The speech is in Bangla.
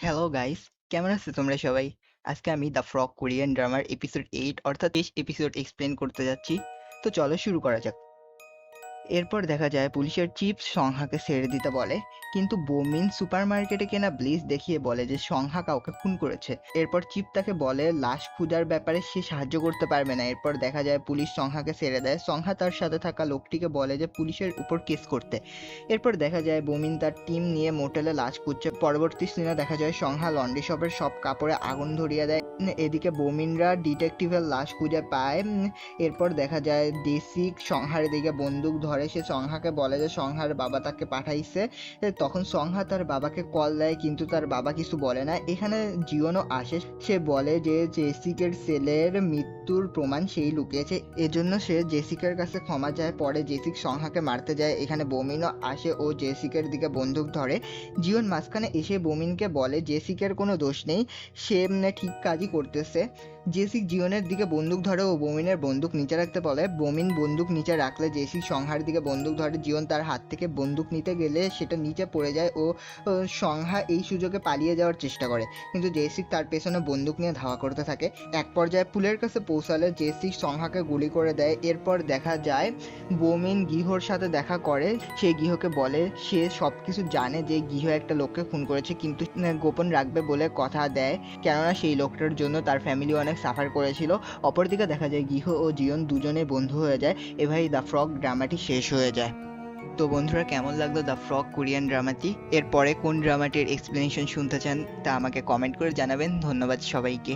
হ্যালো গাইস, কেমন আছো তোমরা সবাই? আজকে আমি the frog Korean drummer episode 8 অর্থাৎ শেষ এপিসোড এক্সপ্লেন করতে যাচ্ছি। তো চলো শুরু করা যাক। এরপর দেখা যায় পুলিশের চিফ সংহাকে ছেড়ে দিতে বলে, কিন্তু বোমিন সুপারমার্কেটে কেনা ব্লিচ দেখিয়ে বলে যে সংহা কাউকে খুন করেছে। এরপর চিফ তাকে বলে লাশ খোঁজার ব্যাপারে সে সাহায্য করতে পারবে না। এরপর দেখা যায় পুলিশ সংহাকে ছেড়ে দেয়। সংহা তার সাথে থাকা লোকটিকে বলে যে পুলিশের উপর কেস করতে। এরপর দেখা যায় বোমিন তার টিম নিয়ে মোটেলে লাশ খুঁজছে। পরবর্তী সিনে দেখা যায় সংহা লন্ড্রি শপের সব কাপড়ে আগুন ধরিয়ে দেয়। এদিকে বোমিনরা ডিটেকটিভের লাশ খুঁজে পায়। এরপর দেখা যায় ডেসিক সংহার দিকে বন্দুক ধরে। সে সংহাকে বলে যে সংহার বাবা তাকে পাঠাইছে। তখন সংহা তার বাবাকে কল দেয়, কিন্তু তার বাবা কিছু বলে না। এখানে জিওনও আসে। সে বলে যে জেসিকের ছেলের মৃত্যুর প্রমাণ সেই লুকিয়েছে, এজন্য সে জেসিকের কাছে ক্ষমা চায়। পরে জেসিক সংহাকে মারতে যায়। এখানে বোমিনও আসে ও জেসিকের দিকে বন্দুক ধরে। জিওন মাঝখানে এসে বোমিনকে বলে জেসিকের কোনো দোষ নেই, সে ঠিক কাজই করতেছে। জেসিক জিওনের দিকে বন্দুক ধরে ও বোমিনের বন্দুক নিচে রাখতে বলে। বোমিন বন্দুক নিচে রাখলে জেসিক সংহার দিকে বন্দুক ধরে। জিওন তার হাত থেকে বন্দুক নিতে গেলে সেটা নিচে পড়ে যায় ও সংহা এই সুযোগে পালিয়ে যাওয়ার চেষ্টা করে, কিন্তু জেসিক তার পেছনে বন্দুক নিয়ে ধাওয়া করতে থাকে। এক পর্যায়ে পুলের কাছে পৌঁছালে জেসিক সংহাকে গুলি করে দেয়। এরপর দেখা যায় বোমিন গিহোর সাথে দেখা করে। সে গিহোকে বলে সে সবকিছু জানে যে গিহ একটা লোককে খুন করেছে, কিন্তু গোপন রাখবে বলে কথা দেয়, কেননা সেই লোকটার জন্য তার ফ্যামিলি অনেক সাফার করেছিল। অপরদিকে দেখা যায় গিহ ও জিওন দুজনে বন্ধু হয়ে যায়। এভাবেই দ্য ফ্রগ ড্রামাটি শেষ হয়ে যায়। তো বন্ধুরা, কেমন লাগলো দ্য ফ্রগ কোরিয়ান ড্রামাটি? এরপরে কোন ড্রামাটির এক্সপ্লেনেশন শুনতে চান তা আমাকে কমেন্ট করে জানাবেন। ধন্যবাদ সবাইকে।